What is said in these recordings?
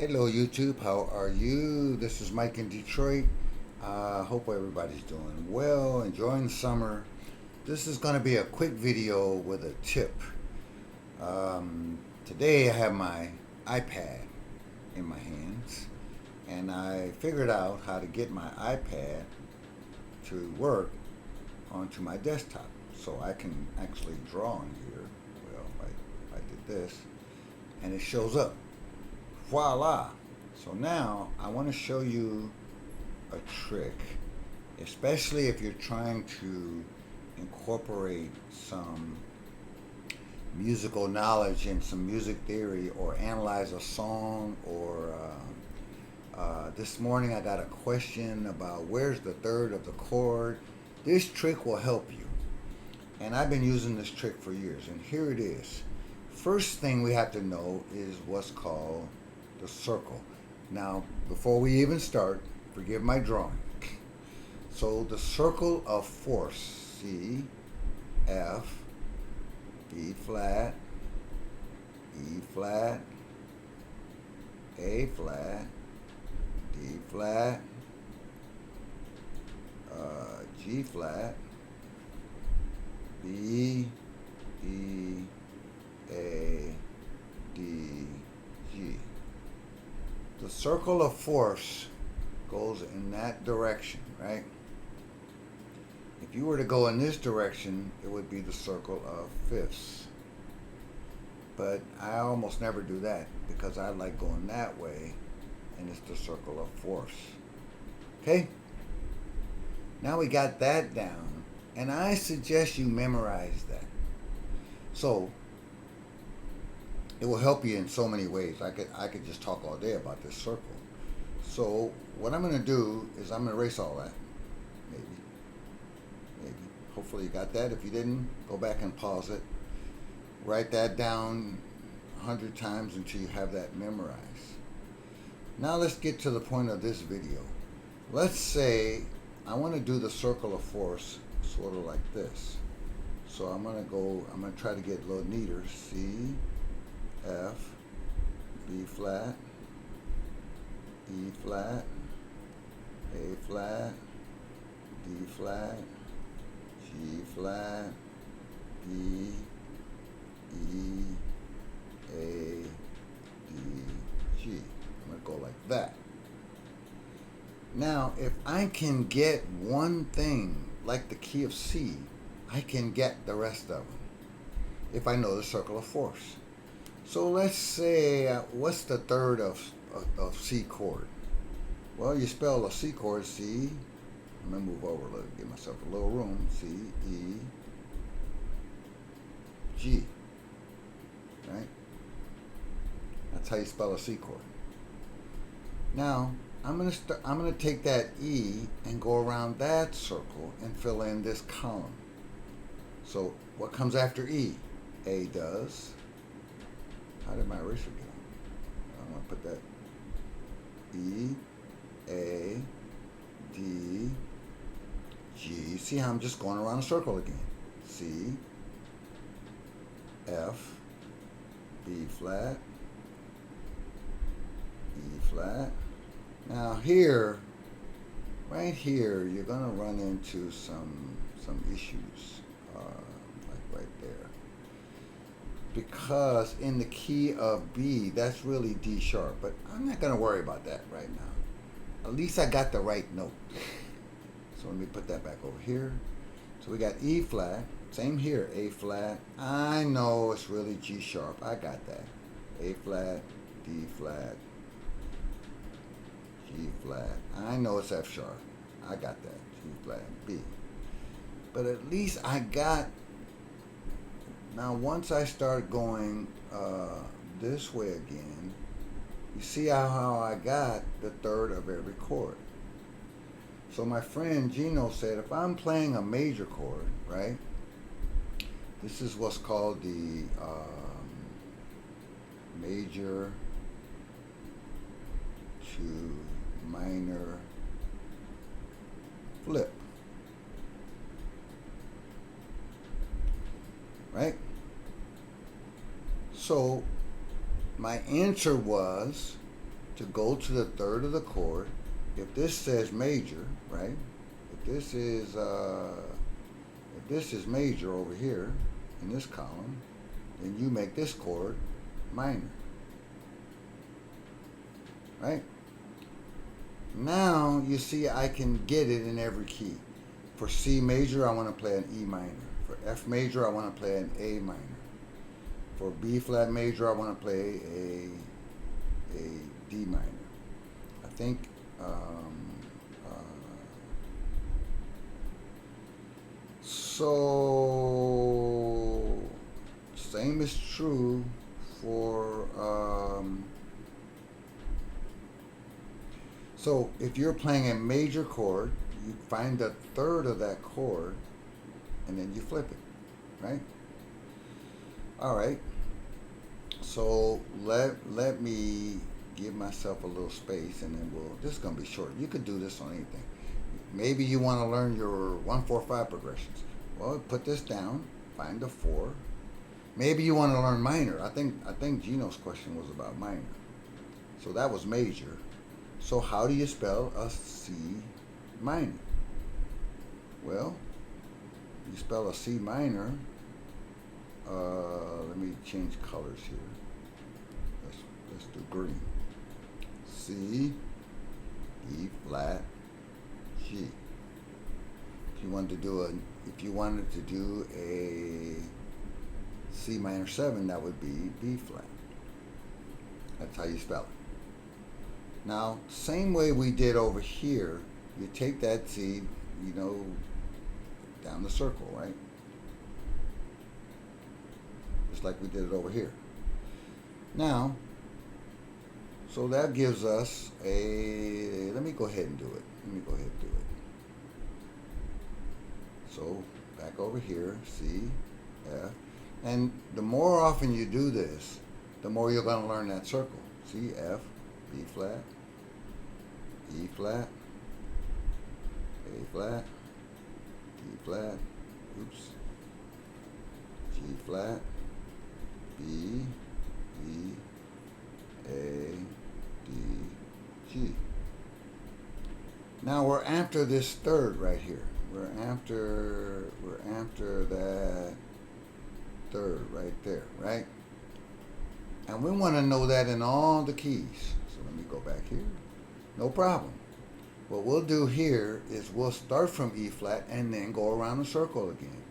Hello YouTube, how are you? This is Mike in Detroit. Hope everybody's doing well, enjoying summer. This is going to be a quick video with a tip. Today I have my iPad in my hands and I figured out how to get my iPad to work onto my desktop so I can actually draw on here. Well, if I did this and it shows up. Voila! So now I want to show you a trick, especially if you're trying to incorporate some musical knowledge and some music theory or analyze a song or this morning I got a question about where's the third of the chord. This trick will help you. And I've been using this trick for years, and here it is. First thing we have to know is what's called the circle. Now, before we even start, forgive my drawing. So the circle of force, C, F, B flat, E flat, A flat, D flat, G flat, B, E, A, D, G. The circle of force goes in that direction, right? If you were to go in this direction, it would be the circle of fifths. But I almost never do that because I like going that way, and it's the circle of force. Okay? Now we got that down, and I suggest you memorize that. So it will help you in so many ways. I could just talk all day about this circle. So what I'm going to do is I'm going to erase all that. Maybe. Hopefully you got that. If you didn't, go back and pause it. Write that down 100 times until you have that memorized. Now let's get to the point of this video. Let's say I want to do the circle of force sort of like this. So I'm going to try to get a little neater. C, F, B flat, E flat, A flat, D flat, G flat, B, E, A, D, G. I'm going to go like that. Now, if I can get one thing, like the key of C, I can get the rest of them if I know the circle of force. So let's say, what's the third of C chord? Well, you spell a C chord, C. I'm going to move over a little, give myself a little room. C, E, G. Right? That's how you spell a C chord. Now, I'm going to take that E and go around that circle and fill in this column. So what comes after E? A does. How did my eraser go? I'm going to put that E, A, D, G. See how I'm just going around a circle again. C, F, B flat, E flat. Now here, right here, you're going to run into some issues, like right there. Because in the key of B, that's really D sharp, but I'm not going to worry about that right now. At least I got the right note. So let me put that back over here. So we got E flat, same here, A flat. I know it's really G sharp, I got that. A flat, D flat, G flat. I know it's F sharp, I got that, G flat, B. But at least I got. Now once I start going this way again, you see how I got the third of every chord. So my friend Gino said if I'm playing a major chord, right, this is what's called the major to minor flip. Right? So my answer was to go to the third of the chord. If this says major, right? If this is major over here in this column, then you make this chord minor. Right? Now you see I can get it in every key. For C major, I want to play an E minor. For F major, I want to play an A minor. For B flat major, I want to play a D minor. I think so. Same is true for. So if you're playing a major chord, you find the third of that chord, and then you flip it, right? All right. So let me give myself a little space, and then this is gonna be short. You could do this on anything. Maybe you want to learn your 1-4-5 progressions. Well, put this down, find the 4. Maybe you want to learn minor. I think Gino's question was about minor. So that was major. So how do you spell a C minor? Well, you spell a C minor. Let me change colors here. Let's do green. C, E flat, G. If you wanted to do a C minor 7, that would be B flat. That's how you spell it. Now, same way we did over here, you take that C, down the circle, right? Just like we did it over here. Now, so that gives us let me go ahead and do it. So, back over here, C, F. And the more often you do this, the more you're going to learn that circle. C, F, B flat, E flat, A flat, D flat, G flat, B, E, A, D, G. Now we're after this third right here. We're after that third right there, right? And we want to know that in all the keys. So let me go back here. No problem. What we'll do here is we'll start from E flat and then go around the circle again.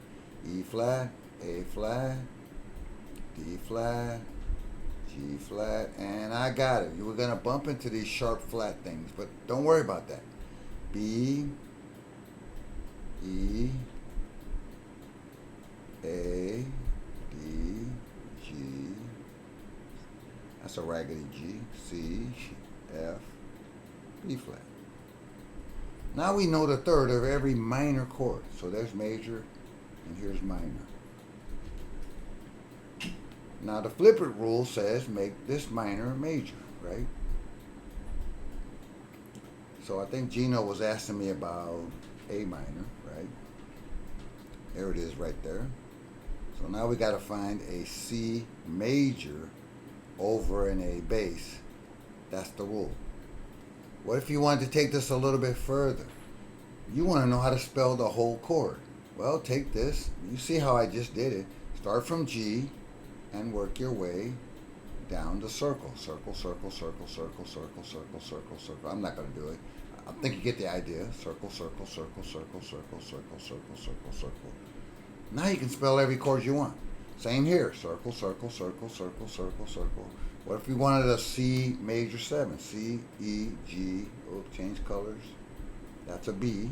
E flat, A flat, D flat, G flat, and I got it. We're going to bump into these sharp flat things, but don't worry about that. B, E, A, D, G, that's a raggedy G, C, F, B flat. Now we know the third of every minor chord. So there's major, and here's minor. Now the flip it rule says make this minor major, right? So I think Gino was asking me about A minor, right? There it is right there. So now we got to find a C major over an A bass. That's the rule. What if you wanted to take this a little bit further? You want to know how to spell the whole chord. Well, take this. You see how I just did it. Start from G and work your way down the circle. Circle, circle, circle, circle, circle, circle, circle, circle. I'm not going to do it. I think you get the idea. Circle, circle, circle, circle, circle, circle, circle, circle, circle. Now you can spell every chord you want. Same here. Circle, circle, circle, circle, circle, circle. What if we wanted a C major 7? C, E, G. Oh, change colors. That's a B.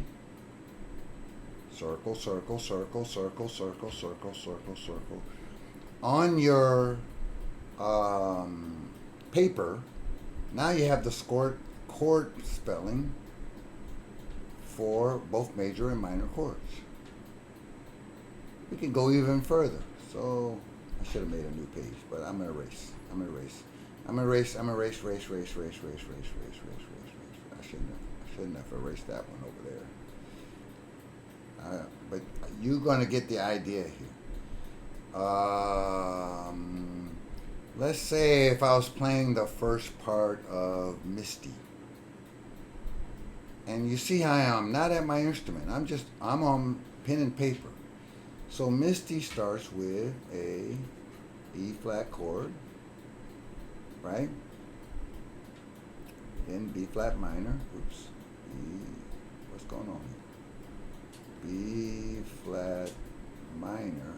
Circle, circle, circle, circle, circle, circle, circle, circle. On your paper, now you have the chord spelling for both major and minor chords. We can go even further. So I should have made a new page, but I'm gonna erase. I shouldn't have erased that one over there. But you're gonna get the idea here. Let's say if I was playing the first part of Misty. And you see how I'm not at my instrument. I'm on pen and paper. So Misty starts with a E flat chord, right? Then B flat minor. Oops. What's going on here? B flat minor,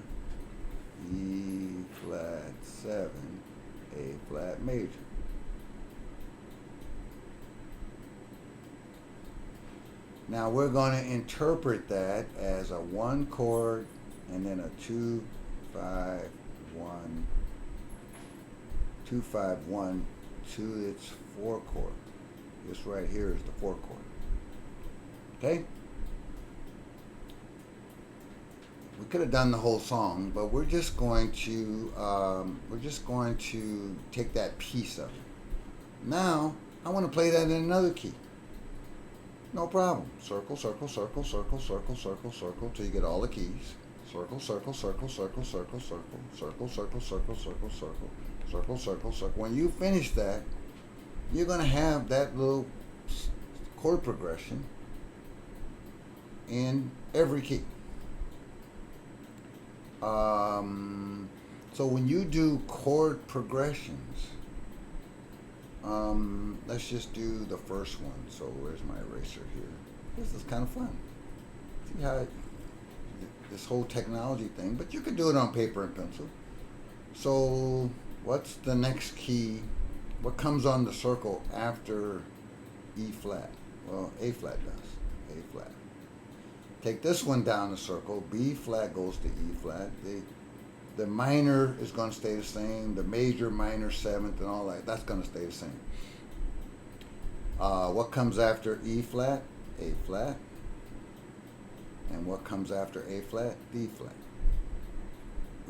E flat 7, A flat major. Now we're going to interpret that as a 1 chord and then a 2 5 1 2 5 1 to its 4 chord. This right here is the 4 chord. Okay? We could have done the whole song, but we're just going to take that piece of it. Now I want to play that in another key. No problem. Circle, circle, circle, circle, circle, circle, circle, till you get all the keys. Circle, circle, circle, circle, circle, circle, circle, circle, circle, circle, circle, circle, circle, circle. When you finish that, you're going to have that little chord progression in every key. So when you do chord progressions, let's just do the first one. So where's my eraser here? This is kind of fun. See how this whole technology thing, but you could do it on paper and pencil. So what's the next key? What comes on the circle after E flat? Well, A flat does. A flat. Take this one down the circle. B flat goes to E flat. The minor is going to stay the same. The major, minor, seventh, and all that, that's going to stay the same. What comes after E flat? A flat. And what comes after A flat? D flat.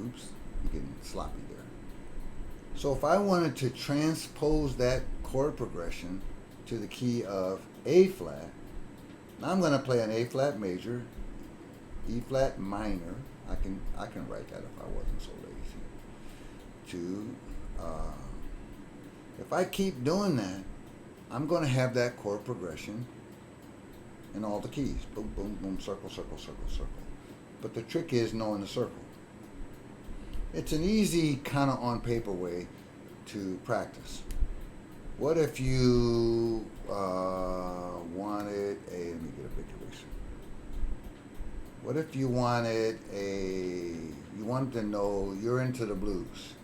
Oops, I'm getting sloppy there. So if I wanted to transpose that chord progression to the key of A flat, now I'm going to play an A flat major, E flat minor. I can write that if I wasn't so lazy. If I keep doing that, I'm going to have that chord progression in all the keys. Boom, boom, boom, circle, circle, circle, circle. But the trick is knowing the circle. It's an easy kind of on paper way to practice. What if you wanted a, let me get a big eraser. What if you wanted to know, you're into the blues,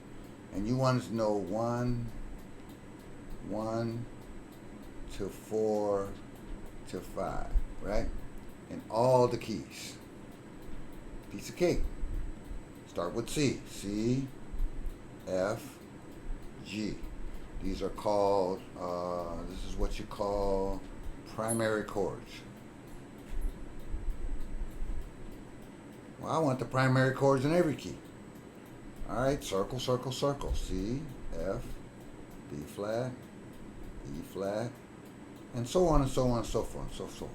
and you wanted to know 1 to 4 to 5, right? In all the keys. Piece of cake. Start with C. C, F, G. These are called, this is what you call primary chords. Well, I want the primary chords in every key. All right, circle, circle, circle. C, F, B flat, E flat, and so on and so on and so forth and so forth.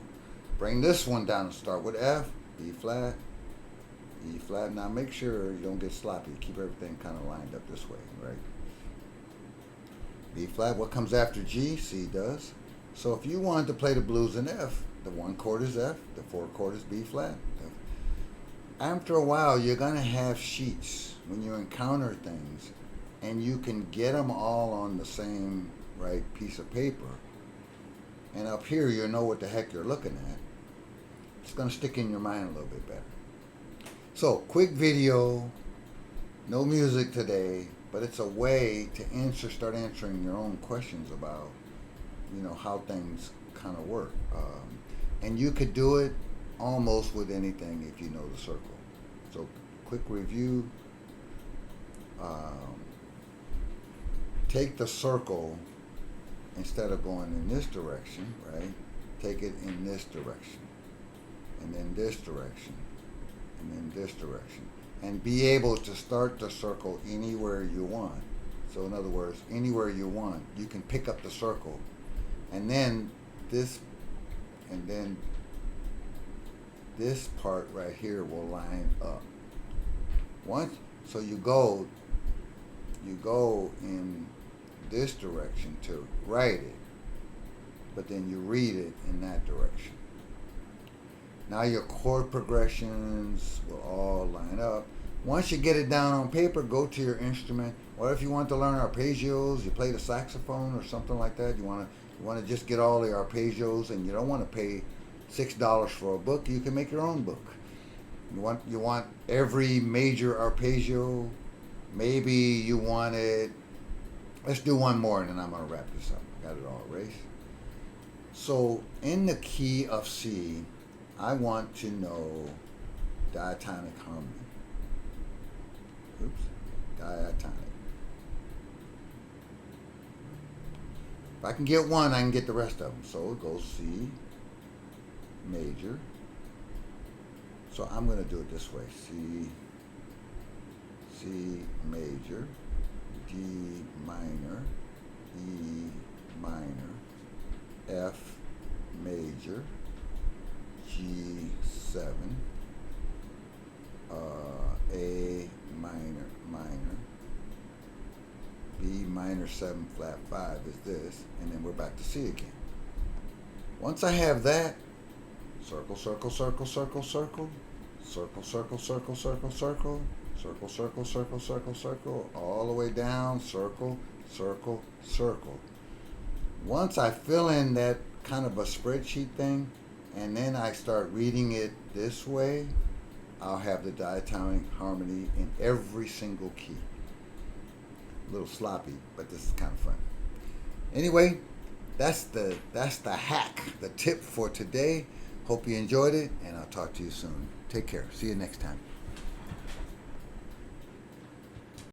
Bring this one down and start with F, B flat, E flat. Now make sure you don't get sloppy. Keep everything kind of lined up this way, right? B flat. What comes after G? C does. So if you wanted to play the blues in F, the 1 chord is F, the 4 chord is B flat. After a while, you're going to have sheets when you encounter things, and you can get them all on the same right piece of paper. And up here, you know what the heck you're looking at. It's going to stick in your mind a little bit better. So, quick video, no music today, but it's a way to start answering your own questions about, how things kind of work. And you could do it almost with anything if you know the circle. So, quick review. Take the circle, instead of going in this direction, right? Take it in this direction, and then this direction, and then this direction. And be able to start the circle anywhere you want. So in other words, anywhere you want, you can pick up the circle, and then this part right here will line up. So you go you go in this direction to write it, but then you read it in that direction. Now your chord progressions will all line up. Once you get it down on paper, go to your instrument. Or if you want to learn arpeggios, you play the saxophone or something like that, you want to just get all the arpeggios, and you don't want to pay $6 for a book, you can make your own book. You want every major arpeggio. Maybe you want it. Let's do one more, and then I'm going to wrap this up. I got it all erased. So in the key of C, I want to know diatonic harmony. Oops, diatonic. If I can get one, I can get the rest of them. So it goes C major. So I'm going to do it this way. C major, D minor, E minor, F major, G7, A minor, minor, B minor 7 flat 5 is this, and then we're back to C again. Once I have that, circle, circle, circle, circle, circle, circle, circle, circle, circle, circle, circle, circle, circle, circle, circle, all the way down, circle, circle, circle. Once I fill in that kind of a spreadsheet thing, and then I start reading it this way, I'll have the diatonic harmony in every single key. A little sloppy, but this is kind of fun. Anyway, that's the hack, the tip for today. Hope you enjoyed it, and I'll talk to you soon. Take care. See you next time.